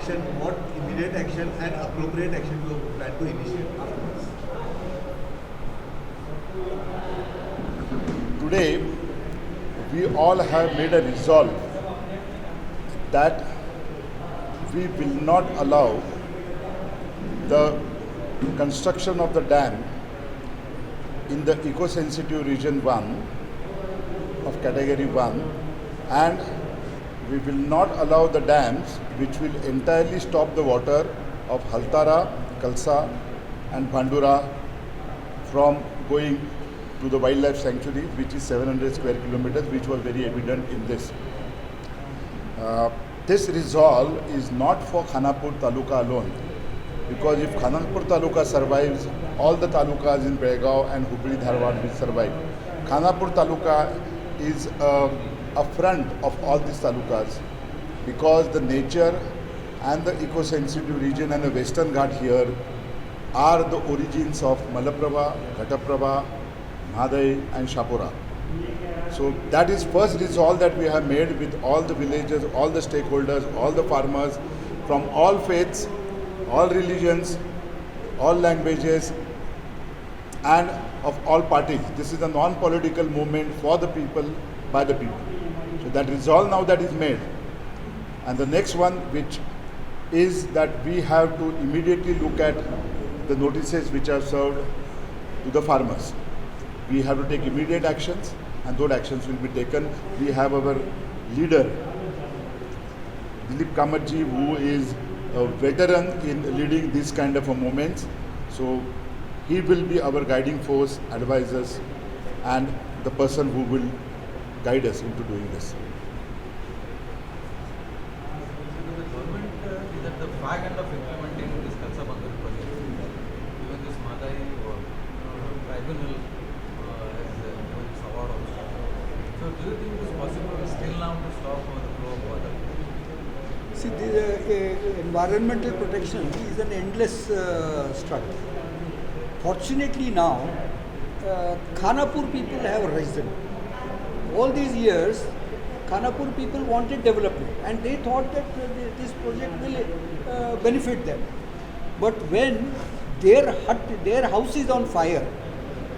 action, what immediate action and appropriate action you plan to initiate afterwards? Today, we all have made a resolve that we will not allow the construction of the dam in the eco-sensitive region 1 of category 1, and we will not allow the dams which will entirely stop the water of Haltara, Kalsa and Bandura from going to the wildlife sanctuary, which is 700 square kilometers, which was very evident in this. This resolve is not for Khanapur taluka alone, because if Khanapur taluka survives, all the talukas in Belgaum and Hubli Dharwad will survive. Khanapur taluka is a front of all these talukas, because the nature and the eco-sensitive region and the Western Ghat here are the origins of Malaprabha, Ghataprabha, Madai and Shapura. So that is first resolve that we have made with all the villagers, all the stakeholders, all the farmers from all faiths, all religions, all languages and of all parties. This is a non-political movement for the people, by the people. So that resolve now that is made. And the next one, which is that we have to immediately look at the notices which are served to the farmers. We have to take immediate actions, and those actions will be taken. We have our leader, Dilip Kamatji, who is a veteran in leading this kind of a movement. So he will be our guiding force, advisors, and the person who will guide us into doing this. The government is at the fag end of implementing this Kalsa Bandura project. Even this Madai or tribunal has given this award also. So do you think it is possible still now to stop the flow of water? See, the environmental protection is an endless struggle. Fortunately now, Khanapur people have risen. All these years, Khanapur people wanted development and they thought that this project will benefit them. But when their house is on fire,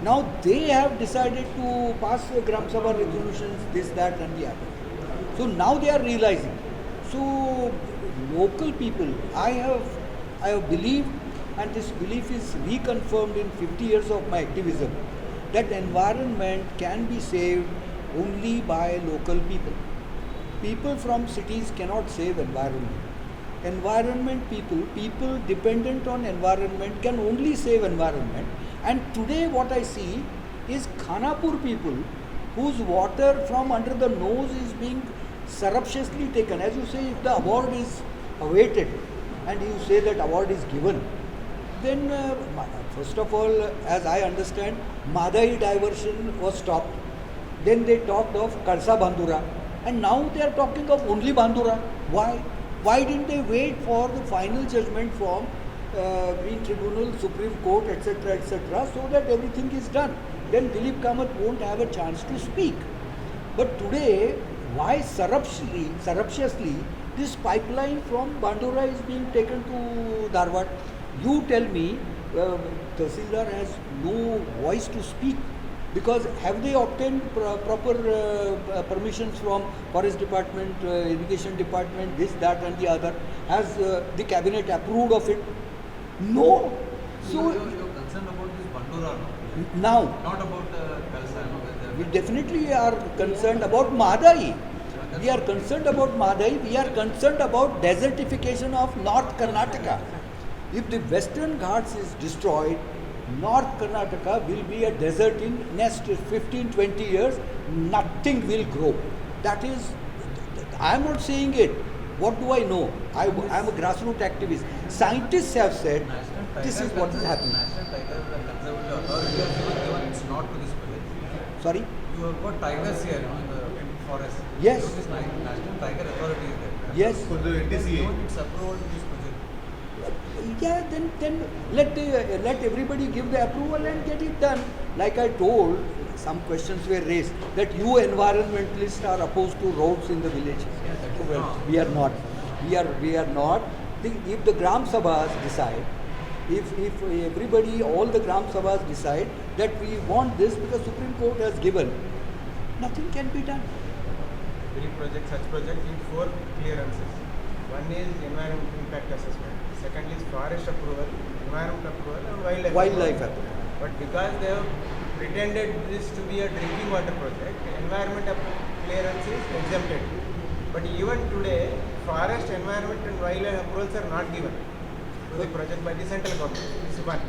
now they have decided to pass Gram Sabha resolutions, this, that and the other. So now they are realizing. So local people, I have believed, and this belief is reconfirmed in 50 years of my activism, that environment can be saved only by local people. People from cities cannot save environment. Environment people dependent on environment can only save environment. And today what I see is Khanapur people whose water from under the nose is being surreptitiously taken. As you say, if the award is awaited and you say that award is given, then first of all, as I understand, Madai diversion was stopped. Then they talked of Kalsa Bandura, and now they are talking of only Bandura. Why? Why didn't they wait for the final judgment from Green Tribunal, Supreme Court, etc., so that everything is done? Then Dilip Kamath won't have a chance to speak. But today, why surreptitiously this pipeline from Bandura is being taken to Dharwad? You tell me, Tahsildar has no voice to speak, because have they obtained proper permissions from Forest Department, Irrigation Department, this, that and the other? Has the cabinet approved of it? No. So you're concerned about this Bandura now? Not about Kalsa. We definitely are concerned about Madai. We are concerned about Madai. We are concerned about desertification of North Karnataka. If the Western Ghats is destroyed, North Karnataka will be a desert in next 15-20 years. Nothing will grow. That is, I am not saying it. What do I know? I am a grassroots activist. Scientists have said this is what is happening. National Tiger Conservation Authority has given its nod to this project. Sorry? You have got tigers here, in the forest. Yes. So this National Tiger Authority is there. Yes. For the NTCA. Given its approval to this project. Yeah, then let everybody give the approval and get it done. Like I told, some questions were raised that you environmentalists are opposed to roads in the villages. Yes, that is Well, wrong. we are not. We are not. If the Gram Sabhas decide, if everybody, all the Gram Sabhas decide that we want this because Supreme Court has given, nothing can be done. Such project need 4 clearances. One is environmental impact assessment. Second is forest approval, environment approval, and wildlife approval. But because they have pretended this to be a drinking water project, environment clearance is exempted. But even today, forest, environment, and wildlife approvals are not given to the project by the central government. This is one.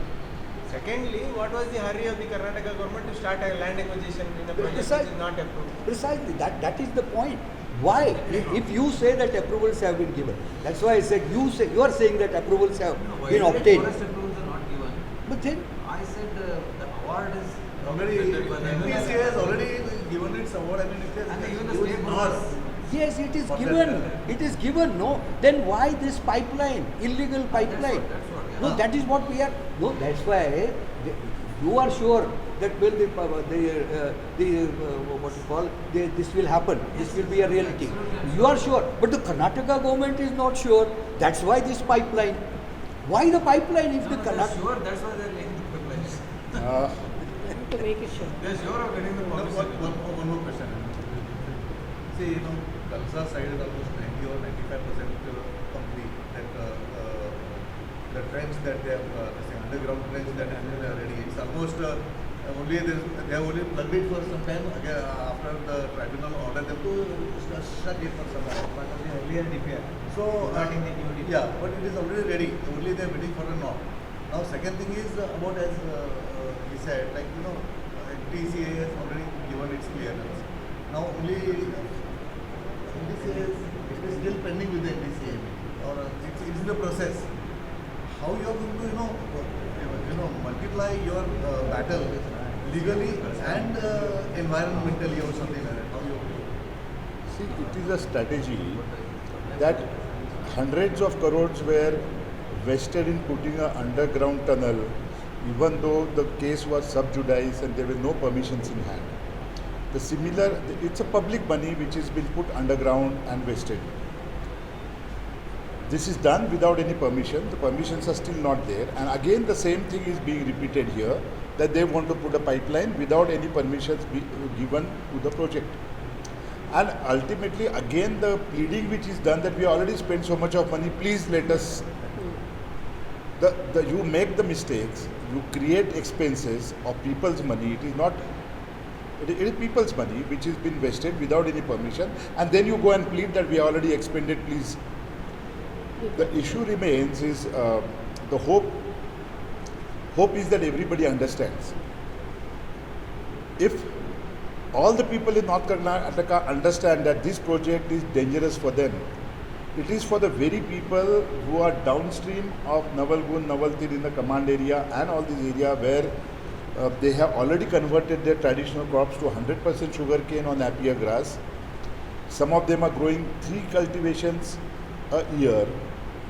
Secondly, what was the hurry of the Karnataka government to start a land acquisition in a project which is not approved? Precisely, that is the point. Why? If you say that approvals have been given, that's why I said you are saying that approvals have been obtained. Forest approvals are not given. But then I said the award is Already, presented by the NPC has already given its award. I mean, it And even the was state not. bonus. yes, it is For given. that, It is given. No, then why this pipeline, illegal pipeline? That's what, yeah. No, that is what we are. No, that's why you are sure that will what you call this will happen. This will be a reality. You are sure, but the Karnataka government is not sure. That's why this pipeline. Why the pipeline if the They're Karnataka? sure, that's why they're making the pipelines. To make it sure. They're sure of getting the One publicity. more question. See, Kalsa side is almost 90 or 95% complete. That the trench that they have, the underground trench that is ready. It's almost only they have only plugged it for some time. Again, after the tribunal ordered them to shut it for some time. Part of the earlier DPR. So, Not in the new DPR. yeah, but it is already ready. Only they are waiting for a knock. Now, second thing is about as he said, like NTCA has already given its clearance. Now, only NTCA it is still pending with the NTCA, or it's in the process. How you are going to multiply your battle legally and environmentally or something like that? How you are going to? See, it is a strategy that hundreds of crores were vested in putting an underground tunnel, even though the case was sub judice and there were no permissions in hand. It's a public money which has been put underground and vested. This is done without any permission. The permissions are still not there. And again, the same thing is being repeated here, that they want to put a pipeline without any permissions given to the project. And ultimately, again, the pleading which is done that we already spent so much of money, please let us. You make the mistakes, you create expenses of people's money. It is people's money which has been vested without any permission, and then you go and plead that we already expended, please. The issue remains is the hope is that everybody understands. If all the people in North Karnataka understand that this project is dangerous for them, it is for the very people who are downstream of Navalgun, Navaltir in the command area and all this area where they have already converted their traditional crops to 100% sugarcane on napier grass. Some of them are growing 3 cultivations a year.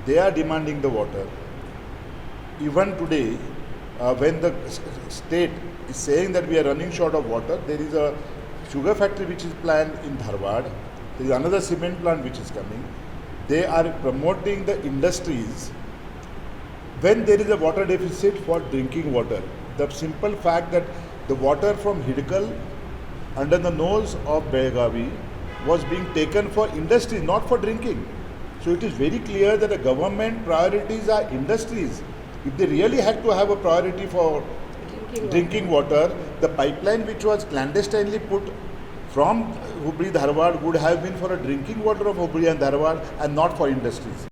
They are demanding the water. Even today, when the state is saying that we are running short of water, there is a sugar factory which is planned in Dharwad. There is another cement plant which is coming. They are promoting the industries when there is a water deficit for drinking water. The simple fact that the water from Hidkal under the nose of Belgaum was being taken for industry, not for drinking. So it is very clear that the government priorities are industries. If they really had to have a priority for drinking water, the pipeline which was clandestinely put from Hubli Dharwad would have been for a drinking water of Hubli and Dharwad and not for industries.